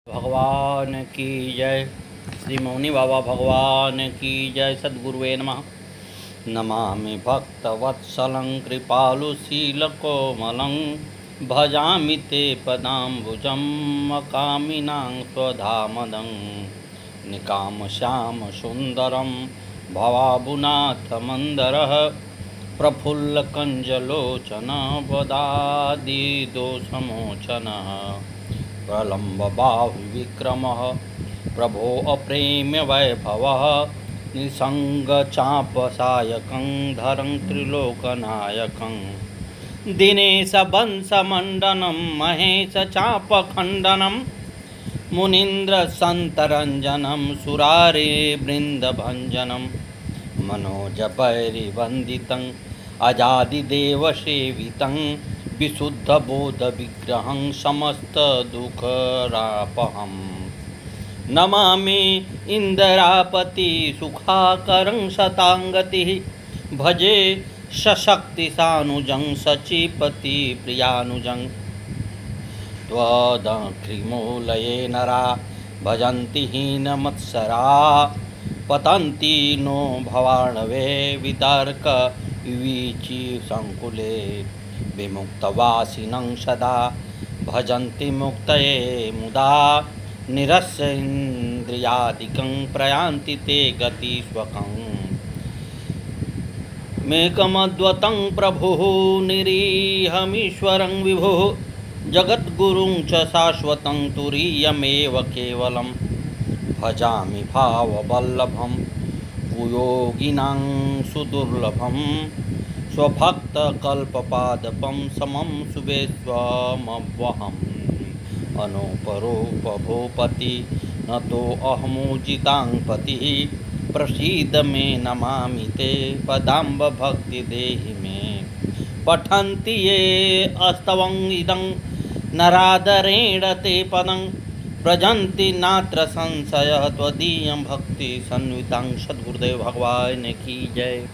भगवान की जय। श्री मौनी बाबा भगवान की जय। सद्गुरुवे नमः। नमामि भक्तवत्सलं कृपालुशीलकोमलं भजामि ते पदाम्बुजं मकामिनां स्वधामदं निकामश्यामसुन्दरं भवाबुनाथमन्दरः प्रफुल्लकञ्जलोचनः वदादिदोषमोचनः प्रलम्बबाहुविक्रमः प्रभो अप्रेम्य वैभवः निसङ्गचापसायकं धरं त्रिलोकनायकं दिनेशवंशमण्डनं महेशचापखण्डनं मुनीन्द्रसन्तरञ्जनं सुरारेर्वृन्दभञ्जनं मनोजपैर्वन्दितं अजादिदेवसेवितं विशुद्धबोधविग्रहं समस्तदुःखरापहं नमामि इन्द्रापति सुखाकरं शताङ्गतिः भजे सशक्तिसानुजं सचीपति प्रियानुजं त्वदङ्घ्रिमूलये नरा भजन्ति हीनमत्सरा पतन्ति नो भवार्णवे वितर्क विवीचि संकुले विमुक्तवासिनं सदा भजन्ति मुक्तये मुदा निरस्य इन्द्रियादिकं प्रयान्ति ते गतिस्वकं मेकमद्वतं प्रभुः निरीहमीश्वरं विभुः जगद्गुरुं च शाश्वतं तुरीयमेव केवलं भजामि भाववल्लभं कुयोगिनां सुदुर्लभं स्वभक्तकल्पपादपं समं शुभेष्वमव्यहम् अनूपरूपभूपति न तो अहमूजिताङ्पतिः प्रसीद मे नमामि ते पदाम्ब भक्ति देहि मे पठन्ति ये अस्तवं इदं नरादरेण ते पदं व्रजन्ति नात्र संशयः त्वदीयं भक्ति संवितं। सद्गुरुदेव भगवान की जय।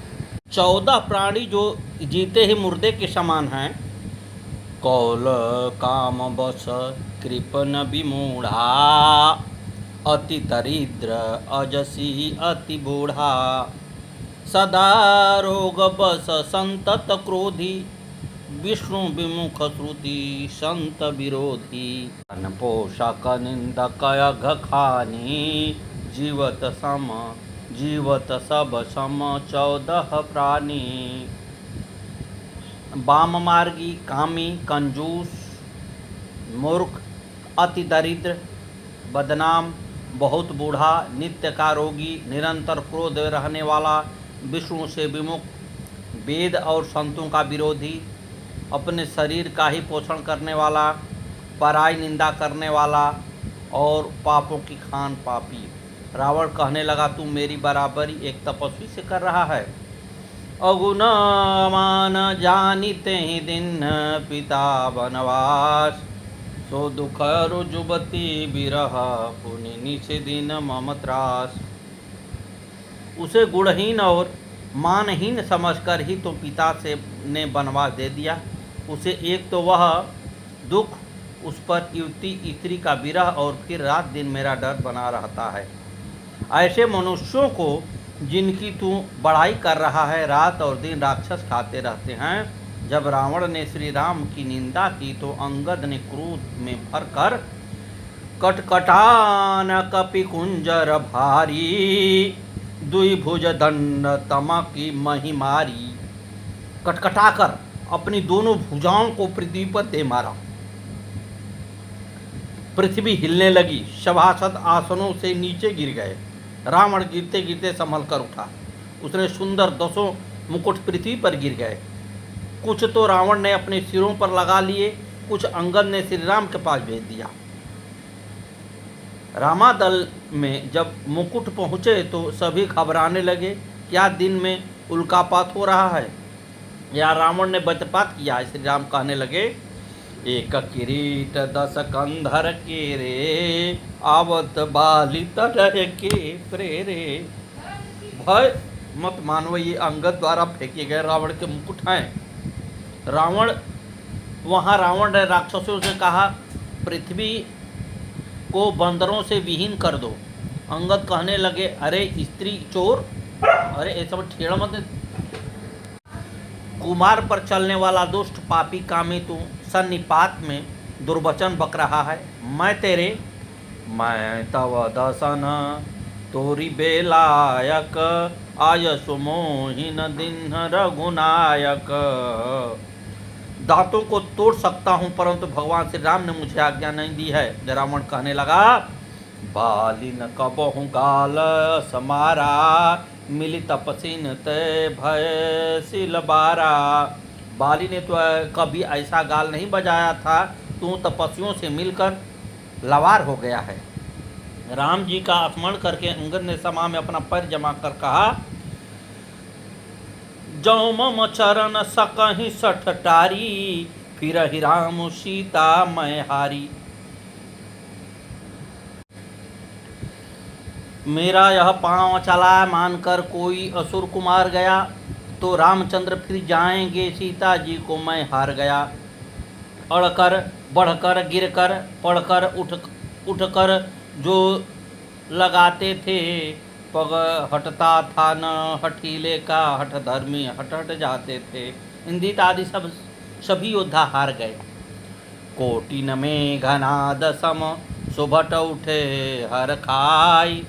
14 प्राणी जो जीते ही मुर्दे के समान हैं। कौल काम बस कृपन विमूढ़ा अति दरिद्र अजसी अति बूढ़ा सदा रोग बस संतत क्रोधी विष्णु विमुख श्रुति संत विरोधी अनपोषक निंदक अघखानी जीवत सब सम 14 प्राणी वाम मार्गी कामी कंजूस मूर्ख अति दरिद्र बदनाम बहुत बूढ़ा नित्य का रोगी निरंतर क्रोध रहने वाला विष्णु से विमुख वेद और संतों का विरोधी अपने शरीर का ही पोषण करने वाला पराई निंदा करने वाला और पापों की खान पापी। रावण कहने लगा तू मेरी बराबरी एक तपस्वी से कर रहा है। अगुण मान जानिते ही दिन पिता वनवास सो दुख रुजुबती विरह पुनि निशि दिन मम त्रास। उसे गुणहीन और मानहीन समझकर ही तो पिता से ने वनवास दे दिया। उसे एक तो वह दुख उस पर युवती स्त्री का विरह और फिर रात दिन मेरा डर बना रहता है। ऐसे मनुष्यों को जिनकी तू बड़ाई कर रहा है रात और दिन राक्षस खाते रहते हैं। जब रावण ने श्री राम की निंदा की तो अंगद ने क्रोध में भरकर कटकटान कपि कुंजर भारी द्विभुज दंड तमा की मही मारी। कटकटाकर अपनी दोनों भुजाओं को पृथ्वी पर दे मारा। पृथ्वी हिलने लगी। सभासद आसनों से नीचे गिर गए। रावण गिरते गिरते संभल कर उठा। उसने सुंदर 10 मुकुट पृथ्वी पर गिर गए। कुछ तो रावण ने अपने सिरों पर लगा लिए, कुछ अंगद ने श्री राम के पास भेज दिया। रामादल में जब मुकुट पहुँचे तो सभी घबराने लगे। क्या दिन में उल्कापात हो रहा है या रावण ने वज्रपात किया है। श्री राम कहने लगे एक किरीट 10 कंधर के रे आवत बाली तरह के प्रेरे। भय मत मानो, ये अंगद द्वारा फेंके गए रावण के मुकुट हैं। रावण ने राक्षसों से कहा पृथ्वी को बंदरों से विहीन कर दो। अंगद कहने लगे, अरे स्त्री चोर, अरे ये सब ठेड़ा मत। कुमार पर चलने वाला दुष्ट पापी कामी तू सन्निपात में दुर्वचन बक रहा है। मैं तव दसन तोरी बेलायक आयसु मोहिन दिन रघुनायक। दांतों को तोड़ सकता हूँ, परंतु भगवान श्री राम ने मुझे आज्ञा नहीं दी है। रावण कहने लगा, बालिन कबहु गाल समारा मिली तपसीन ते भय सिलबारा। बाली ने तो कभी ऐसा गाल नहीं बजाया था, तू तपस्वियों से मिलकर लवार हो गया है। राम जी का स्मरण करके अंगद ने सभा में अपना पैर जमा कर कहा, जौ मम चरण सकहि सठ टारी फिर ही राम सीता मैं हारी। मेरा यह पांव चला मानकर कोई असुर कुमार गया तो रामचंद्र फिर जाएंगे, सीता जी को मैं हार गया। अड़कर बढ़कर गिरकर पढ़कर उठकर जो लगाते थे, पग हटता था न हठीले का हठ धर्मी हट जाते थे। इंदित आदि सभी योद्धा हार गए। कोटिन में घनाद सम सुभट उठे हर खाई,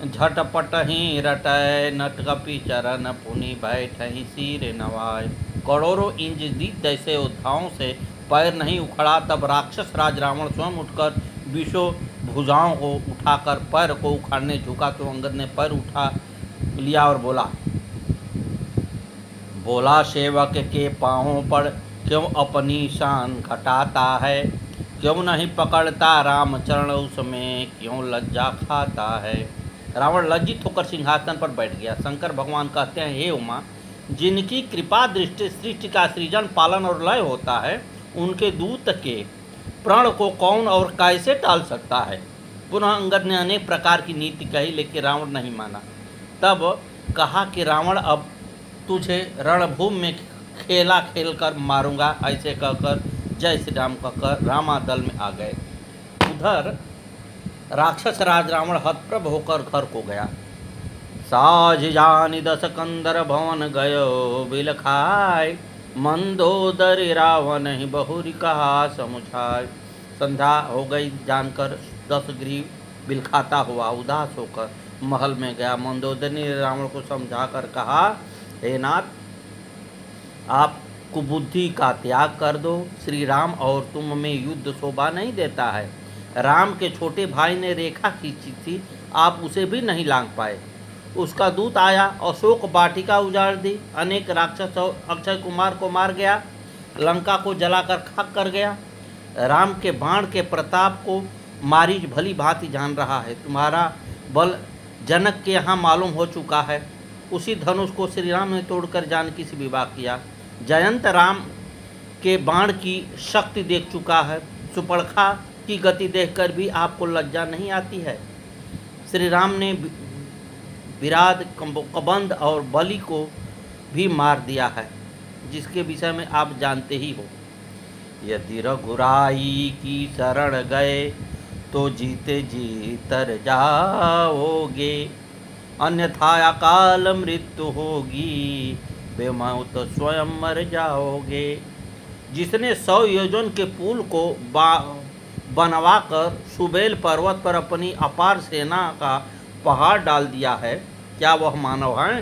झटपट ही रटय नट कपि चरण पुनि बैठहि सिर नवाय। करोड़ों इंच दीप जैसे योद्धाओं से पैर नहीं उखड़ा, तब राक्षस राज रावण स्वयं उठकर विशो भुजाओं को उठाकर पैर को उखाड़ने झुका तो अंगद ने पैर उठा लिया और बोला सेवक के पाँवों पर क्यों अपनी शान घटाता है, क्यों नहीं पकड़ता राम चरण उसमें क्यों लज्जा खाता है। रावण लज्जित होकर सिंहासन पर बैठ गया। शंकर भगवान कहते हैं, हे उमा, जिनकी कृपा दृष्टि सृष्टि का सृजन पालन और लय होता है, उनके दूत के प्रण को कौन और कैसे टाल सकता है। पुनः अंगद ने अनेक प्रकार की नीति कही, लेकिन रावण नहीं माना। तब कहा कि रावण, अब तुझे रणभूमि में खेला खेल कर मारूंगा। ऐसे कहकर जय श्री राम कहकर रामादल में आ गए। उधर राक्षस राज रावण हतप्रभ होकर घर को गया। साझ जानि दस कंदर भवन गयो बिल खाय, मंदोदरी रावण ही बहुरी कहा समुझाय। संध्या हो गई जानकर दस ग्रीव बिल खाता हुआ उदास होकर महल में गया। मंदोदरी ने रावण को समझाकर कहा, हे नाथ, आप कुबुद्धि का त्याग कर दो। श्री राम और तुम में युद्ध शोभा नहीं देता है। राम के छोटे भाई ने रेखा खींची थी, आप उसे भी नहीं लांघ पाए। उसका दूत आया, अशोक वाटिका उजाड़ दी, अनेक राक्षस और अक्षय कुमार को मार गया, लंका को जलाकर खाक कर गया। राम के बाण के प्रताप को मारीच भली भांति जान रहा है। तुम्हारा बल जनक के यहाँ मालूम हो चुका है। उसी धनुष को श्री राम ने तोड़कर जानकी से विवाह किया। जयंत राम के बाण की शक्ति देख चुका है। सुपर्णखा की गति देखकर भी आपको लज्जा नहीं आती है। श्री राम ने विराट कबंध और बलि को भी मार दिया है, जिसके विषय में आप जानते ही हो। यदि रघुराई की शरण गए तो जीते जी तर जाओगे, अन्यथा अकाल मृत्यु होगी, बेमौत स्वयं मर जाओगे। जिसने 100 योजन के पुल को बनवाकर सुबेल पर्वत पर अपनी अपार सेना का पहाड़ डाल दिया है, क्या वह मानव है?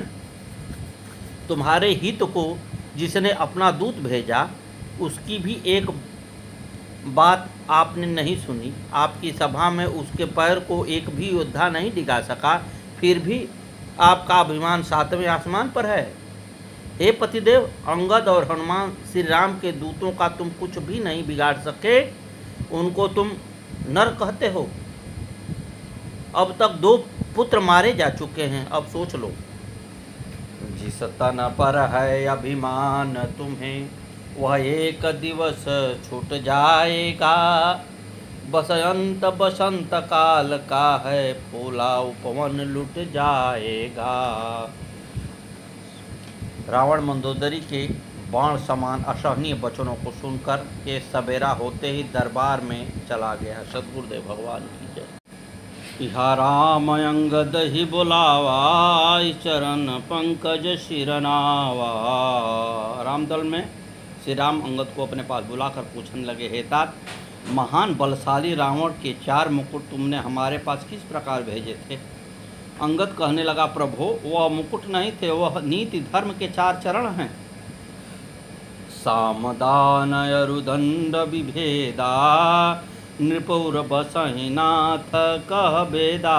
तुम्हारे हित को जिसने अपना दूत भेजा, उसकी भी एक बात आपने नहीं सुनी। आपकी सभा में उसके पैर को एक भी योद्धा नहीं डिगा सका, फिर भी आपका अभिमान 7वें आसमान पर है। हे पतिदेव, अंगद और हनुमान श्री राम के दूतों का तुम कुछ भी नहीं बिगाड़ सके, उनको तुम नर कहते हो। अब तक 2 पुत्र मारे जा चुके हैं, अब सोच लो। जिस तन पर है अभिमान तुम्हें, वह एक दिवस छूट जाएगा। बसंत बसंत काल का है, फूला उपवन लुट जाएगा। रावण मंदोदरी के बाण समान असहनीय वचनों को सुनकर के सवेरा होते ही दरबार में चला गया। सद्गुरुदेव भगवान की जय। इहा राम अंगद ही बुलावा, चरण पंकज शिरनावा। रामदल में श्री राम अंगद को अपने पास बुलाकर पूछने लगे, हे तात, महान बलशाली रावण के 4 मुकुट तुमने हमारे पास किस प्रकार भेजे थे? अंगद कहने लगा, प्रभु, वह मुकुट नहीं थे, वह नीति धर्म के 4 चरण हैं। सामदान अरुदंड विभेदा, नृपुर बसहि नाथ कह बेदा।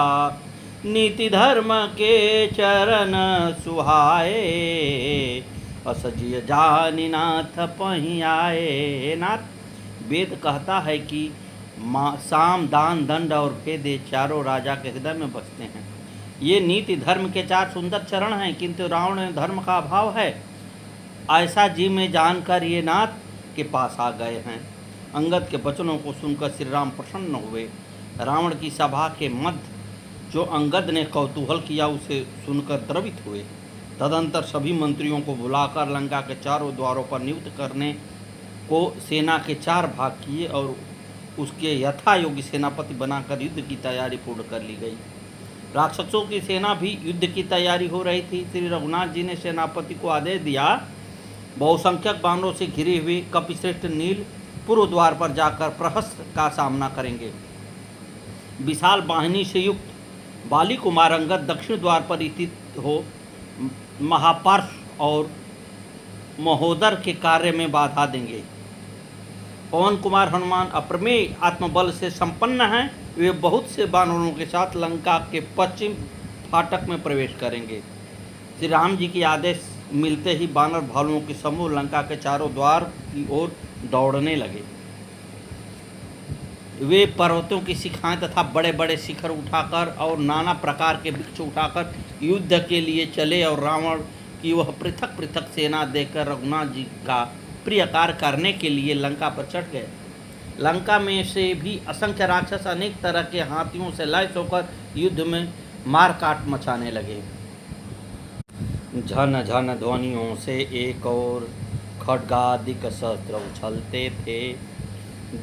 नीति धर्म के चरण सुहाए, असजिय जानि नाथ पहि आए। नाथ, वेद कहता है कि साम दान दंड और भेद चारों राजा के हृदय में बसते हैं। ये नीति धर्म के 4 सुंदर चरण हैं, किंतु रावण में धर्म का अभाव है, ऐसा जी में जानकर ये नाथ के पास आ गए हैं। अंगद के वचनों को सुनकर श्री राम प्रसन्न हुए। रावण की सभा के मध्य जो अंगद ने कौतूहल किया उसे सुनकर द्रवित हुए। तदंतर सभी मंत्रियों को बुलाकर लंका के चारों द्वारों पर नियुक्त करने को सेना के 4 भाग किए और उसके यथा योग्य सेनापति बनाकर युद्ध की तैयारी पूर्ण कर ली गई। राक्षसों की सेना भी युद्ध की तैयारी हो रही थी। श्री रघुनाथ जी ने सेनापति को आदेश दिया, बहुसंख्यक बानरों से घिरी हुई कपिश्रेष्ठ नील पूर्व द्वार पर जाकर प्रहस्त्र का सामना करेंगे। विशाल वाहिनी से युक्त बाली कुमार अंगद दक्षिण द्वार पर स्थित हो महापार्श और महोदर के कार्य में बाधा देंगे। पवन कुमार हनुमान अप्रमेय आत्मबल से संपन्न हैं, वे बहुत से बानरों के साथ लंका के पश्चिम फाटक में प्रवेश करेंगे। श्री राम जी के आदेश मिलते ही बानर भालुओं के समूह लंका के चारों द्वार की ओर दौड़ने लगे। वे पर्वतों की शिखाएं तथा बड़े बड़े शिखर उठाकर और नाना प्रकार के वृक्ष उठाकर युद्ध के लिए चले और रावण की वह पृथक पृथक सेना देखकर रघुनाथ जी का प्रिय कार्य करने के लिए लंका पर चढ़ गए। लंका में से भी असंख्य राक्षस अनेक तरह के हाथियों से लैस होकर युद्ध में मारकाट मचाने लगे। झन झन ध्वनियों से एक और खड्गादिक शस्त्र उछलते थे,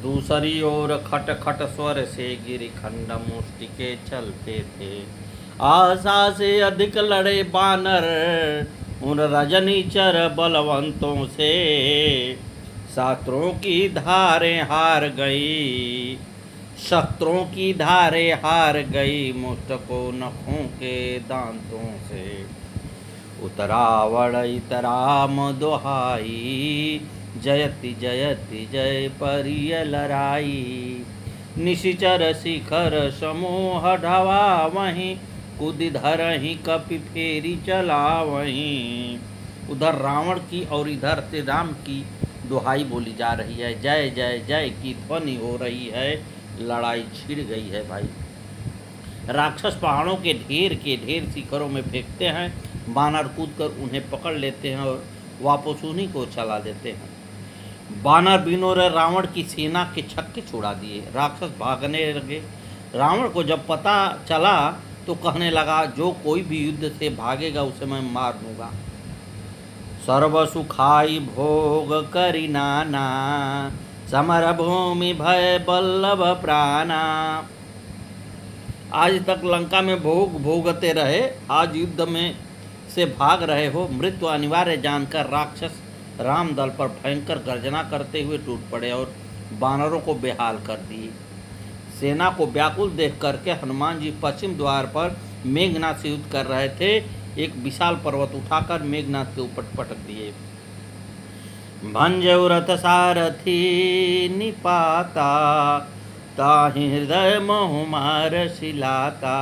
दूसरी ओर खट खट स्वर से गिरिखंड मुष्टिके चलते थे। आशा से अधिक लड़े बानर उन रजनीचर बलवंतों से, शस्त्रों की धारें हार गई, शस्त्रों की धारें हार गई मुष्ट को नखों के दांतों से। उतरावण इतराम दोहाई, जयति जयति जय परिय लराई। निशिचर शिखर समूह ढवा वहीं, कुदि धरहि कपि फेरी चला वहीं। उधर रावण की और इधर से राम की दुहाई बोली जा रही है, जय जय जय की ध्वनि हो रही है। लड़ाई छिड़ गई है भाई। राक्षस पहाड़ों के ढेर शिखरों में फेंकते हैं, बानर कूदकर उन्हें पकड़ लेते हैं और वापस उन्हीं को चला देते हैं। बानर बिनोर रावण की सेना के छक्के छुड़ा दिए, राक्षस भागने लगे। रावण को जब पता चला तो कहने लगा, जो कोई भी युद्ध से भागेगा उसे मैं मार दूंगा। सर्व सुखाई भोग करी नाना, समर भूमि भय बल्लभ प्राणा। आज तक लंका में भोग भोगते रहे, आज युद्ध में से भाग रहे हो, मृत्यु अनिवार्य जानकर राक्षस राम दल पर भयंकर गर्जना करते हुए टूट पड़े और बानरों को बेहाल कर दिए। सेना को व्याकुल देख करके हनुमान जी पश्चिम द्वार पर मेघनाथ से युद्ध कर रहे थे। एक विशाल पर्वत उठाकर मेघनाथ के ऊपर पटक दिए। भंजऊ रथ सारथी निपाता, ताहि हृदय मोह मार शिलाता।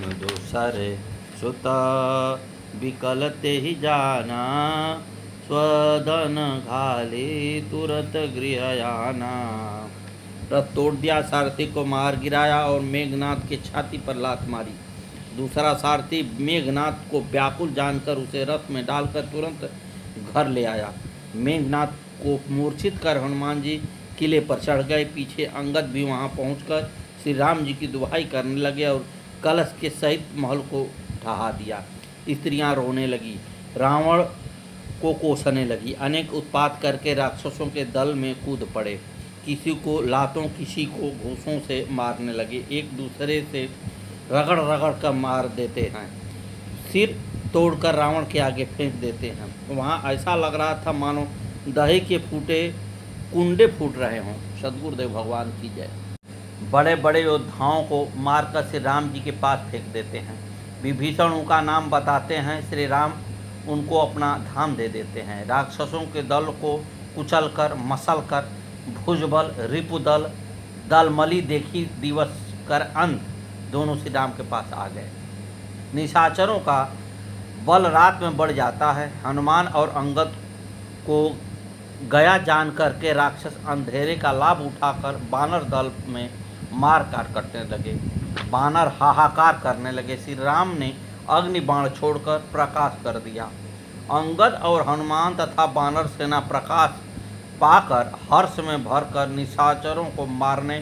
दूसरे सुत विकलते ही जाना, स्वधन घाले तुरंत गृहयाना। रथ तोड़ दिया, सारथी को मार गिराया और मेघनाथ के छाती पर लात मारी। दूसरा सारथी मेघनाथ को व्याकुल जानकर उसे रथ में डालकर तुरंत घर ले आया। मेघनाथ को मूर्छित कर हनुमान जी किले पर चढ़ गए। पीछे अंगद भी वहां पहुंचकर श्री राम जी की दुहाई करने लगे और कलश के सहित महल को ढहा दिया। स्त्रियां रोने लगी, रावण को कोसने लगी, अनेक उत्पात करके राक्षसों के दल में कूद पड़े। किसी को लातों किसी को घूंसों से मारने लगे, एक दूसरे से रगड़ रगड़ कर मार देते हैं, सिर तोड़कर रावण के आगे फेंक देते हैं। वहाँ ऐसा लग रहा था मानो दही के फूटे कुंडे फूट रहे हों। सद्गुरुदेव भगवान की जय। बड़े बड़े योद्धाओं को मारकर श्री राम जी के पास फेंक देते हैं। विभीषण उनका नाम बताते हैं, श्री राम उनको अपना धाम दे देते हैं। राक्षसों के दल को कुचलकर मसलकर भुजबल रिपुदल दलमली देखी दिवस कर अंत दोनों श्री राम के पास आ गए। निशाचरों का बल रात में बढ़ जाता है। हनुमान और अंगद को गया जान करके राक्षस अंधेरे का लाभ उठाकर बानर दल में मार काट करने लगे। बानर हाहाकार करने लगे। श्री राम ने अग्नि बाण छोड़कर प्रकाश कर दिया। अंगद और हनुमान तथा बानर सेना प्रकाश पाकर हर्ष में भरकर निशाचरों को मारने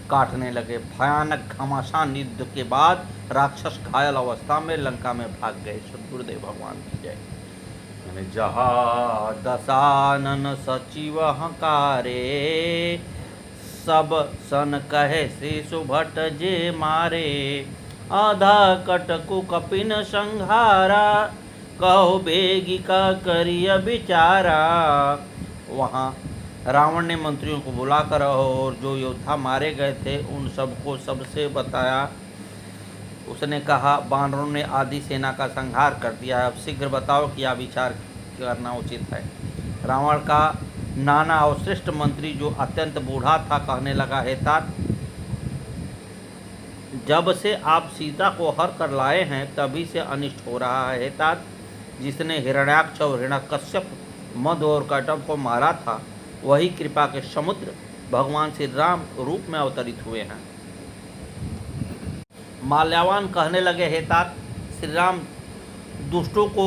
काटने लगे। भयानक घमासान युद्ध के बाद राक्षस घायल अवस्था में लंका में भाग गए। सद्गुरुदेव भगवान की जय। जहाँ दशानन सचिव हकारे, सब सन कहे शिशु भट्ट जे मारे। आधा कटकु कपिन संहारा, कहो बेगी का करिय विचारा। वहाँ रावण ने मंत्रियों को बुलाकर और जो योद्धा मारे गए थे उन सबको सबसे बताया। उसने कहा, बानरों ने आदि सेना का संहार कर दिया है, अब शीघ्र बताओ क्या विचार करना उचित है। रावण का नाना और श्रेष्ठ मंत्री जो अत्यंत बूढ़ा था कहने लगा, हे तात, जब से आप सीता को हर कर लाए हैं तभी से अनिष्ट हो रहा है। हे तात, जिसने हिरण्याक्ष और हिरण्यकश्यप मद और कटप को मारा था वही कृपा के समुद्र भगवान श्री राम रूप में अवतरित हुए हैं। माल्यावान कहने लगे, हे तात, श्री राम दुष्टों को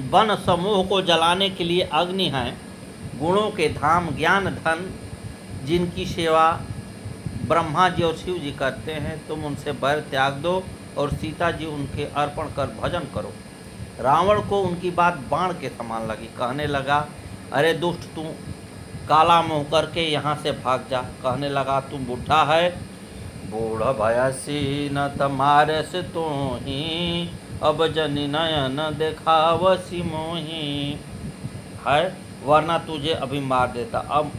वन समूह को जलाने के लिए अग्नि हैं, गुणों के धाम ज्ञान धन जिनकी सेवा ब्रह्मा जी और शिव जी करते हैं, तुम उनसे बैर त्याग दो और सीता जी उनके अर्पण कर भजन करो। रावण को उनकी बात बाण के समान लगी। कहने लगा, अरे दुष्ट, तू काला मुँह करके यहाँ से भाग जा। कहने लगा, तुम बूढ़ा है, बूढ़ भयसी न तुम्हारे से तो ही, अब जनि नयन देखावसी मोही है, वरना तुझे अभी मार देता, अब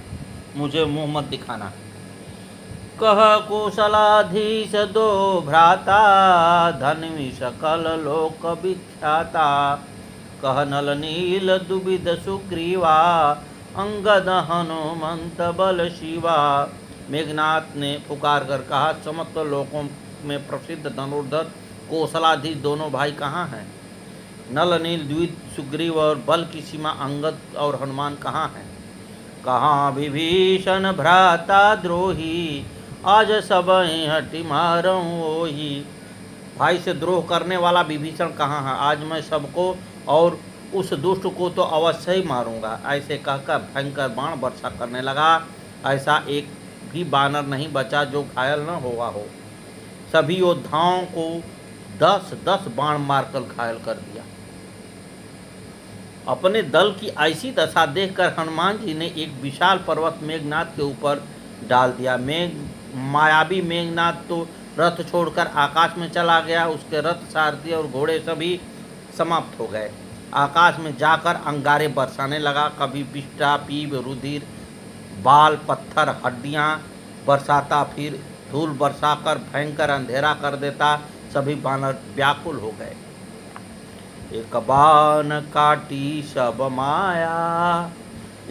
मुझे मुँह मत दिखाना। कह कुशलाधीश दो भ्राता, धन्वी सकल लोक विख्याता। कह नल नील दुबिद सुग्रीवा, अंगद हनुमंत बल शिवा। मेघनाथ ने पुकार कर कहा, समस्त लोकों में प्रसिद्ध धनुर्धर कौशलाधीश दोनों भाई कहाँ हैं? नल नील द्विज सुग्रीव और बल की सीमा अंगद और हनुमान कहाँ हैं? कहाँ विभीषण भ्राता द्रोही, आज सब हटि मारूं वही। भाई से द्रोह करने वाला विभीषण कहाँ है? आज मैं सबको और उस दुष्ट को तो अवश्य ही मारूंगा। ऐसे कहकर भयंकर बाण वर्षा करने लगा। ऐसा एक भी बानर नहीं बचा जो घायल न हुआ हो। सभी योद्धाओं को 10-10 बाण मारकर घायल कर दिया। अपने दल की ऐसी दशा देखकर हनुमान जी ने एक विशाल पर्वत मेघनाथ के ऊपर डाल दिया। मायावी मेघनाथ तो रथ छोड़कर आकाश में चला गया। उसके रथ सारथी और घोड़े सभी समाप्त हो गए। आकाश में जाकर अंगारे बरसाने लगा। कभी बिष्टा पीप रुधिर बाल पत्थर हड्डियां बरसाता, फिर धूल बरसाकर भयंकर अंधेरा कर देता। सभी बानर व्याकुल हो गए। एक बाण काटी सब माया,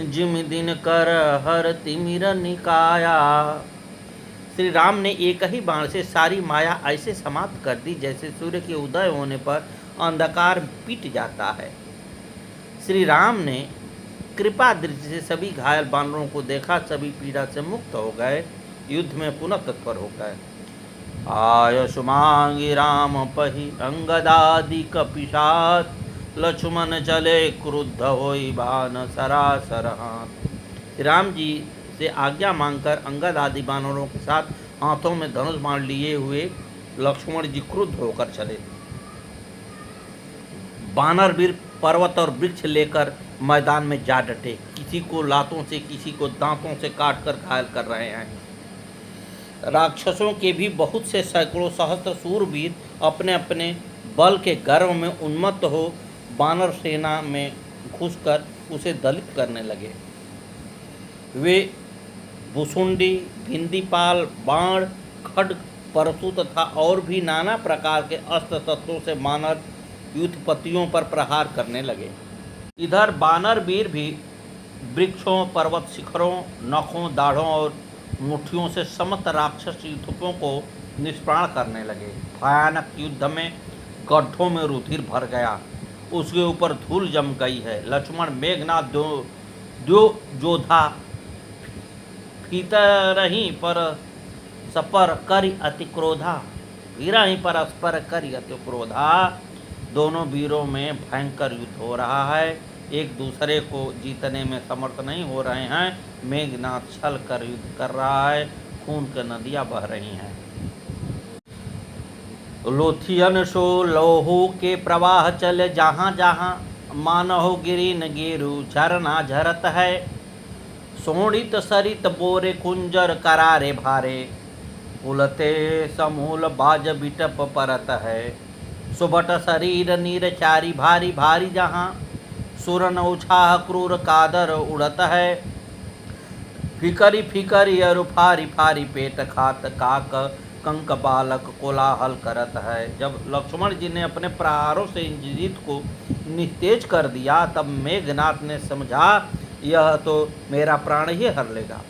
जिम दिन कर हर तिमिर निकाया। श्री राम ने एक ही बाण से सारी माया ऐसे समाप्त कर दी जैसे सूर्य के उदय होने पर अंधकार मिट जाता है। श्री राम ने कृपा दृष्टि से सभी घायल बानरों को देखा। सभी पीड़ा से मुक्त हो गए, युद्ध में पुनः तत्पर हो गए। आय सुमांगी राम पही अंगदादि कपिशात, लक्ष्मण चले क्रुद्ध होई बान सरासर हाथ। राम जी से आज्ञा मांगकर अंगद आदि बानरों के साथ हाथों में धनुष बाण लिए हुए लक्ष्मण जी क्रुद्ध होकर चले। बानर वीर पर्वत और वृक्ष लेकर मैदान में जा डटे। किसी को लातों से, किसी को दांतों से काट कर घायल कर रहे हैं। राक्षसों के भी बहुत से सैकड़ों सहस्त्र शूरवीर अपने अपने बल के गर्व में उन्मत्त हो वानर सेना में घुसकर उसे दलित करने लगे। वे भुसुंडी, भिंदीपाल, बाण, खड्ग, परशु तथा और भी नाना प्रकार के अस्त्र शस्त्रों से वानर युद्धपतियों पर प्रहार करने लगे। इधर वानर वीर भी वृक्षों, पर्वत शिखरों, नखों, दाढ़ों और मुट्ठियों से समस्त राक्षस युद्धकों को निष्प्राण करने लगे। भयानक युद्ध में गड्ढों में रुधिर भर गया, उसके ऊपर धूल जम गई है। लक्ष्मण, मेघनाथ दो जोधा भीतरहि पर सपर करि अति क्रोधा, वीरहि परस्पर करि अति क्रोधा। दोनों वीरों में भयंकर युद्ध हो रहा है, एक दूसरे को जीतने में समर्थ नहीं हो रहे हैं। मेघनाथ छल कर युद्ध कर रहा है, खून की नदियां बह रही हैं। लोथियन सो लोहू के प्रवाह चले, जहाँ जहाँ मानहो गिरी न गिरु झरना झरत है। सोणित सरित बोरे कुंजर करारे भारे, उलते समूल बाज बिटप परत है। सुबट शरीर नीर चारी भारी भारी, जहाँ सुरन उछाह क्रूर कादर उड़त है। फिकरी फिकरी अरु फारी फारी, पेट खात काक कंक बालक कोलाहल करत है। जब लक्ष्मण जी ने अपने प्रहारों से इंद्रजीत को निस्तेज कर दिया, तब मेघनाथ ने समझा यह तो मेरा प्राण ही हर लेगा।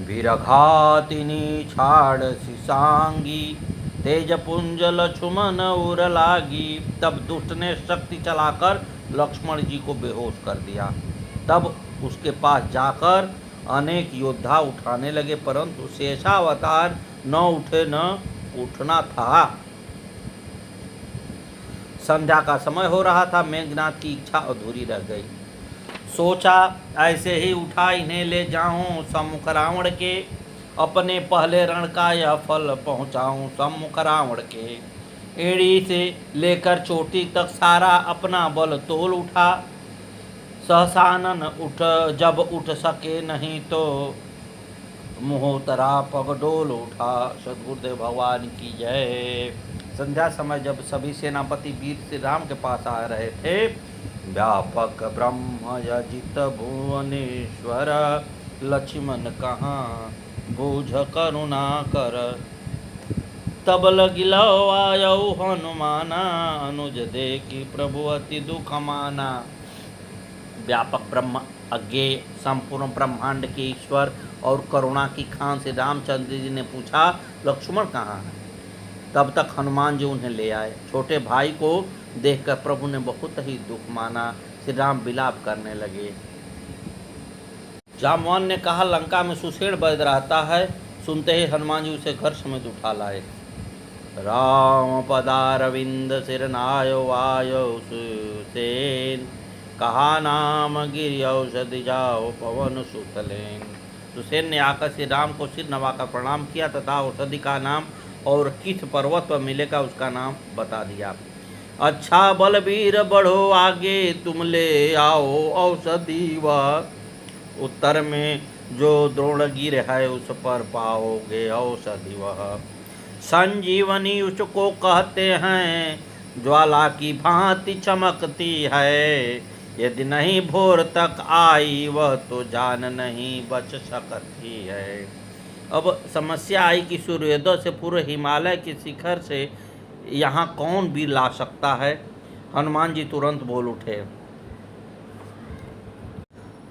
वीरघातिनी छाड़ सिसांगी, तेज पुंज लक्ष्मण उर लागी। तब दुष्ट ने शक्ति चलाकर लक्ष्मण जी को बेहोश कर दिया। तब उसके पास जाकर अनेक योद्धा उठाने लगे, परंतु शेषावतार न उठे, न उठना था। संध्या का समय हो रहा था, मेघनाथ की इच्छा अधूरी रह गई। सोचा ऐसे ही उठा इन्हें ले जाऊं सम्मुख रावण के, अपने पहले रण का यह फल पहुंचाऊं सम्मुख रावण के। एड़ी से लेकर चोटी तक सारा अपना बल तोल उठा, सहसानन जब उठ सके नहीं तो मुहोतरा पगडोल उठा। सद्गुरुदेव भगवान की जय। संध्या समय जब सभी सेनापति वीर श्री राम के पास आ रहे थे, व्यापक ब्रह्म यजित भुवनेश्वर, लक्ष्मण कहाँ बूझ करुणा कर। तब लगिलो आयो हनुमाना, अनुज देखी प्रभु अति दुख माना। व्यापक ब्रह्म, अज्ञेय, संपूर्ण ब्रह्मांड के ईश्वर और करुणा की खान से रामचंद्र जी ने पूछा, लक्ष्मण कहाँ है? तब तक हनुमान जी उन्हें ले आए। छोटे भाई को देखकर प्रभु ने बहुत ही दुख माना। श्री राम विलाप करने लगे। जामवान ने कहा, लंका में सुषेण वैद्य रहता है। सुनते ही हनुमान जी उसे घर समेत उठा लाए। राम पदारविंद सिरनायो आयो सुसेन, कहा नाम गिरि औषधि जाओ पवन सुतलेन। सुसेन ने आकर श्री राम को सिर नवाकर प्रणाम किया तथा औषधि का नाम और किस पर्वत पर मिलेगा उसका नाम बता दिया। अच्छा बलबीर बढ़ो आगे, तुम ले आओ औषधि वह, उत्तर में जो द्रोणगिर है उस पर पाओगे औषधि वह। संजीवनी उसको कहते हैं, ज्वाला की भांति चमकती है। यदि नहीं भोर तक आई वह तो जान नहीं बच सकती है। अब समस्या आई कि सूर्योदय से पूर्व हिमालय के शिखर से यहाँ कौन भी ला सकता है। हनुमान जी तुरंत बोल उठे।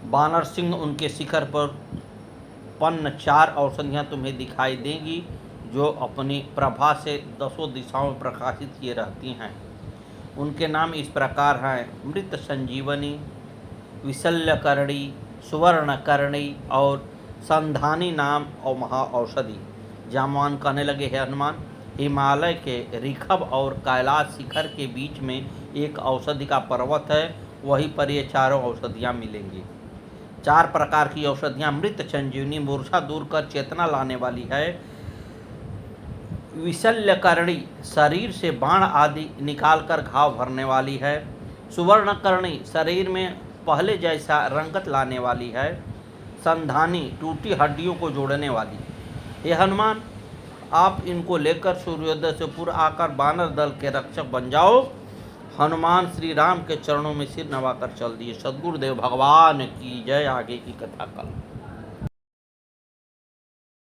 वानर सिंह उनके शिखर पर पन्न 4 औषधियाँ तुम्हें दिखाई देंगी, जो अपनी प्रभा से 10 दिशाओं में प्रकाशित किए रहती हैं। उनके नाम इस प्रकार हैं, मृत संजीवनी, विशल्यकर्णी, सुवर्णकर्णी और संधानी नाम और महा औषधि। जामवान कहने लगे, हे हनुमान, हिमालय के ऋषभ और कैलाश शिखर के बीच में एक औषधि का पर्वत है, वहीं पर ये 4 औषधियाँ मिलेंगी। 4 प्रकार की औषधियाँ, मृत संजीवनी मूर्छा दूर कर चेतना लाने वाली है। विशल्यकर्णी शरीर से बाण आदि निकालकर घाव भरने वाली है। सुवर्णकर्णी शरीर में पहले जैसा रंगत लाने वाली है, संधानी, टूटी हड्डियों को जोड़ने वाली। हे हनुमान, आप इनको लेकर सूर्योदय से पूर्व आकर वानर दल के रक्षक बन जाओ। हनुमान श्री राम के चरणों में सिर नवाकर चल दिए। सद्गुरुदेव भगवान की जय। आगे की कथा कल।